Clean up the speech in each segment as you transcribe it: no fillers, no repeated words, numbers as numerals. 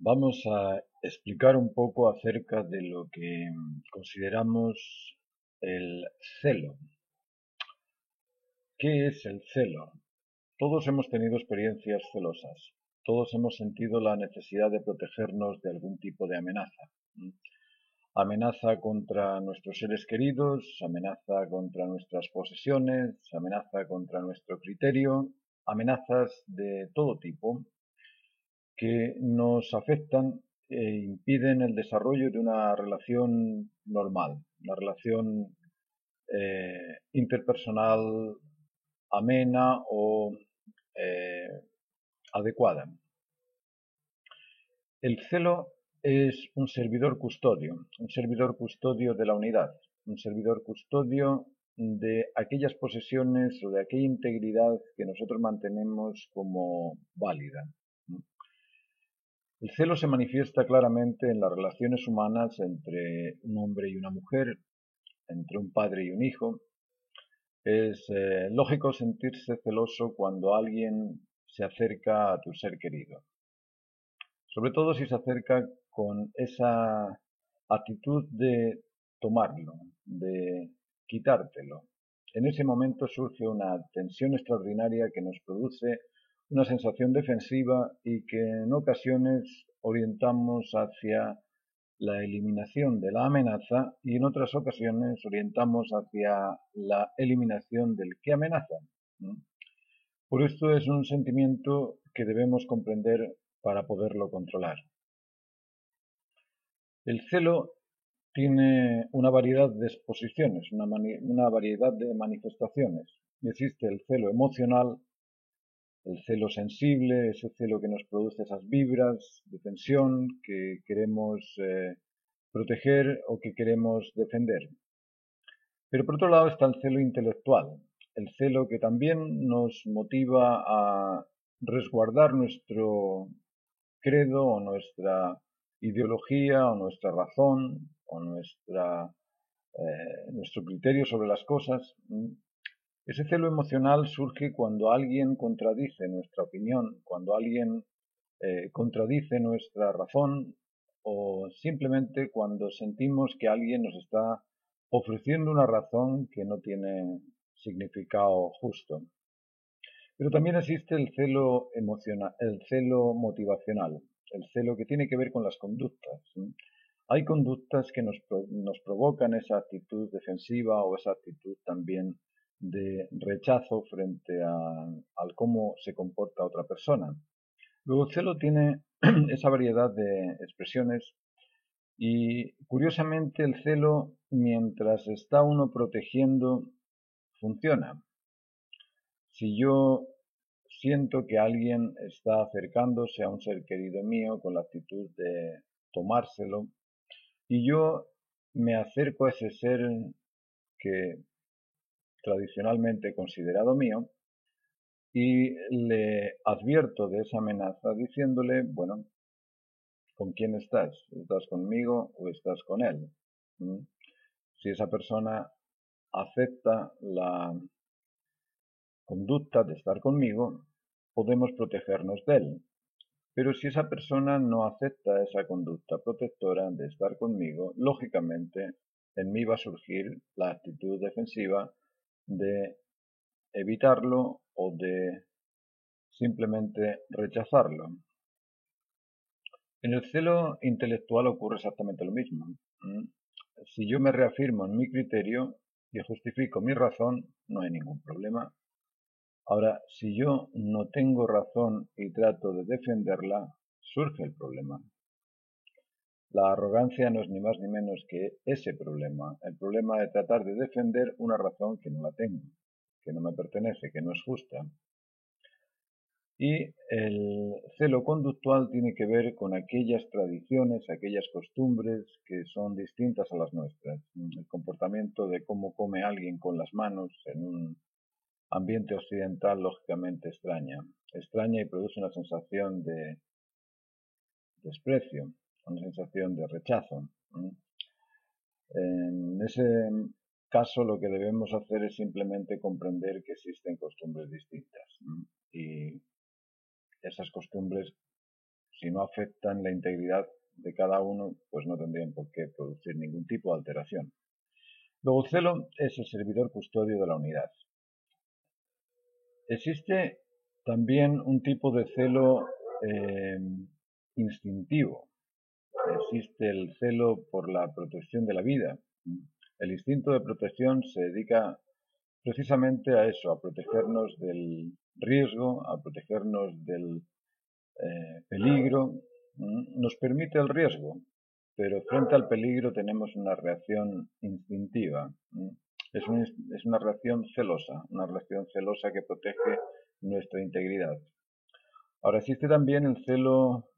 Vamos a explicar un poco acerca de lo que consideramos el celo. ¿Qué es el celo? Todos hemos tenido experiencias celosas. Todos hemos sentido la necesidad de protegernos de algún tipo de amenaza. Amenaza contra nuestros seres queridos, amenaza contra nuestras posesiones, amenaza contra nuestro criterio, amenazas de todo tipo que nos afectan e impiden el desarrollo de una relación normal, una relación interpersonal amena o eh, adecuada. El celo es un servidor custodio de la unidad, un servidor custodio de aquellas posesiones o de aquella integridad que nosotros mantenemos como válida. El celo se manifiesta claramente en las relaciones humanas entre un hombre y una mujer, entre un padre y un hijo. Es lógico sentirse celoso cuando alguien se acerca a tu ser querido, sobre todo si se acerca con esa actitud de tomarlo, de quitártelo. En ese momento surge una tensión extraordinaria que nos produce una sensación defensiva y que en ocasiones orientamos hacia la eliminación de la amenaza y en otras ocasiones orientamos hacia la eliminación del que amenaza. Por esto es un sentimiento que debemos comprender para poderlo controlar. El celo tiene una variedad de exposiciones, una variedad de manifestaciones. Existe el celo emocional, el celo sensible, ese celo que nos produce esas vibras de tensión que queremos proteger o que queremos defender. Pero por otro lado está el celo intelectual, el celo que también nos motiva a resguardar nuestro credo o nuestra ideología o nuestra razón o nuestro criterio sobre las cosas. Ese celo emocional surge cuando alguien contradice nuestra opinión, cuando alguien contradice nuestra razón o simplemente cuando sentimos que alguien nos está ofreciendo una razón que no tiene significado justo. Pero también existe el celo emocional, el celo motivacional, el celo que tiene que ver con las conductas. Hay conductas que nos provocan esa actitud defensiva o esa actitud también de rechazo frente al cómo se comporta otra persona. Luego el celo tiene esa variedad de expresiones y curiosamente el celo, mientras está uno protegiendo, funciona. Si yo siento que alguien está acercándose a un ser querido mío con la actitud de tomárselo y yo me acerco a ese ser que tradicionalmente he considerado mío y le advierto de esa amenaza diciéndole, bueno, ¿con quién estás? ¿Estás conmigo o estás con él? Si esa persona acepta la conducta de estar conmigo, podemos protegernos de él. Pero si esa persona no acepta esa conducta protectora de estar conmigo, lógicamente en mí va a surgir la actitud defensiva de evitarlo o de simplemente rechazarlo. En el celo intelectual ocurre exactamente lo mismo. Si yo me reafirmo en mi criterio y justifico mi razón, no hay ningún problema. Ahora, si yo no tengo razón y trato de defenderla, surge el problema. La arrogancia no es ni más ni menos que ese problema, el problema de tratar de defender una razón que no la tengo, que no me pertenece, que no es justa. Y el celo conductual tiene que ver con aquellas tradiciones, aquellas costumbres que son distintas a las nuestras. El comportamiento de cómo come alguien con las manos en un ambiente occidental lógicamente extraña y produce una sensación de desprecio, una sensación de rechazo. En ese caso lo que debemos hacer es simplemente comprender que existen costumbres distintas y esas costumbres si no afectan la integridad de cada uno, pues no tendrían por qué producir ningún tipo de alteración. Luego, el celo es el servidor custodio de la unidad. Existe también un tipo de celo instintivo. Existe el celo por la protección de la vida. El instinto de protección se dedica precisamente a eso, a protegernos del riesgo, a protegernos del peligro. Nos permite el riesgo, pero frente al peligro tenemos una reacción instintiva. Es una reacción celosa que protege nuestra integridad. Ahora, existe también el celo,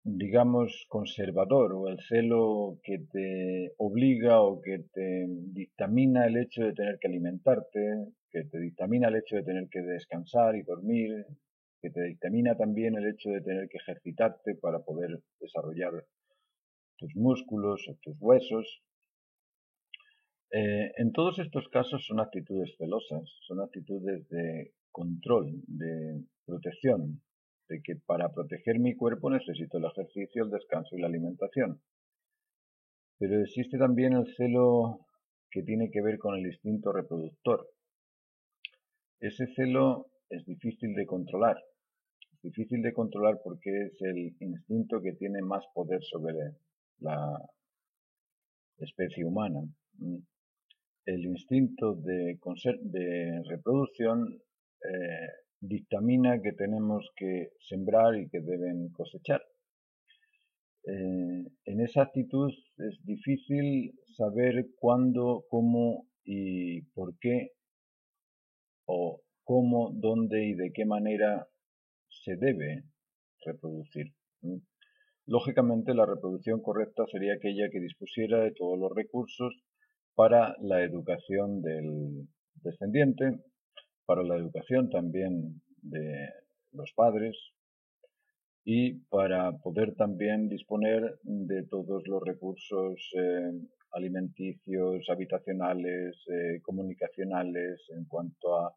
digamos, conservador, o el celo que te obliga o que te dictamina el hecho de tener que alimentarte, que te dictamina el hecho de tener que descansar y dormir, que te dictamina también el hecho de tener que ejercitarte para poder desarrollar tus músculos o tus huesos. En todos estos casos son actitudes celosas, son actitudes de control, de protección, de que para proteger mi cuerpo necesito el ejercicio, el descanso y la alimentación. Pero existe también el celo que tiene que ver con el instinto reproductor. Ese celo es difícil de controlar. Es difícil de controlar porque es el instinto que tiene más poder sobre la especie humana. El instinto de reproducción dictamina que tenemos que sembrar y que deben cosechar. En esa actitud es difícil saber cuándo, cómo y por qué, o cómo, dónde y de qué manera se debe reproducir. Lógicamente, la reproducción correcta sería aquella que dispusiera de todos los recursos para la educación del descendiente, para la educación también de los padres y para poder también disponer de todos los recursos alimenticios, habitacionales, comunicacionales, en cuanto a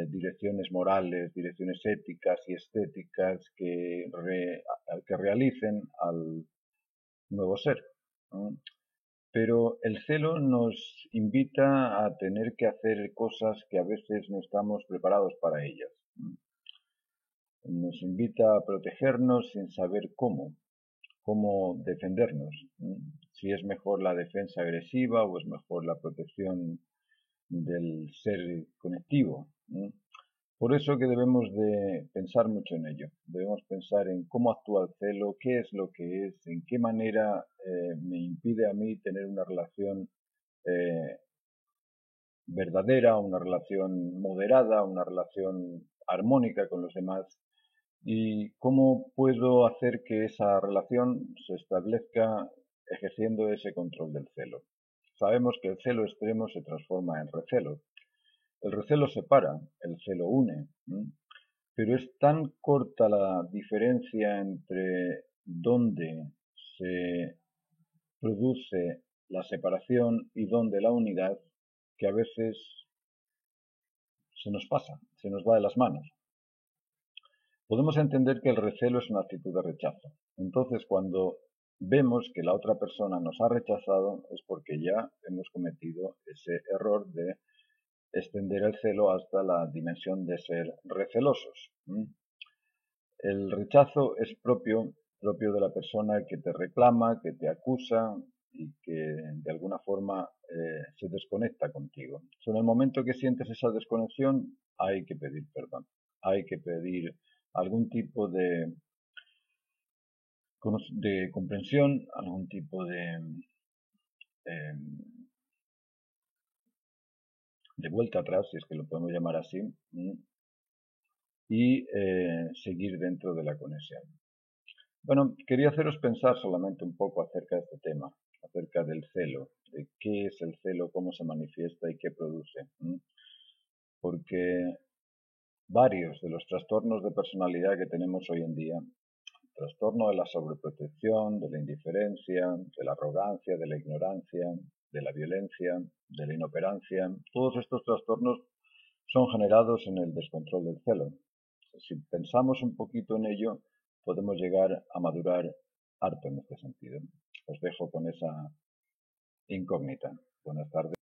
direcciones morales, direcciones éticas y estéticas que realicen al nuevo ser. Pero el celo nos invita a tener que hacer cosas que a veces no estamos preparados para ellas. Nos invita a protegernos sin saber cómo defendernos. Si es mejor la defensa agresiva o es mejor la protección del ser conectivo. Por eso que debemos de pensar mucho en ello. Debemos pensar en cómo actúa el celo, qué es lo que es, en qué manera me impide a mí tener una relación verdadera, una relación moderada, una relación armónica con los demás, y cómo puedo hacer que esa relación se establezca ejerciendo ese control del celo. Sabemos que el celo extremo se transforma en recelo. El recelo separa, el celo une, pero es tan corta la diferencia entre dónde se produce la separación y dónde la unidad, que a veces se nos pasa, se nos va de las manos. Podemos entender que el recelo es una actitud de rechazo. Entonces, cuando vemos que la otra persona nos ha rechazado, es porque ya hemos cometido ese error de extender el celo hasta la dimensión de ser recelosos. El rechazo es propio de la persona que te reclama, que te acusa y que de alguna forma se desconecta contigo. En el momento que sientes esa desconexión, hay que pedir perdón, hay que pedir algún tipo de comprensión, algún tipo de vuelta atrás, si es que lo podemos llamar así, y seguir dentro de la conexión. Bueno, quería haceros pensar solamente un poco acerca de este tema, acerca del celo, de qué es el celo, cómo se manifiesta y qué produce. Porque varios de los trastornos de personalidad que tenemos hoy en día, el trastorno de la sobreprotección, de la indiferencia, de la arrogancia, de la ignorancia, de la violencia, de la inoperancia, todos estos trastornos son generados en el descontrol del celo. Si pensamos un poquito en ello, podemos llegar a madurar harto en este sentido. Os dejo con esa incógnita. Buenas tardes.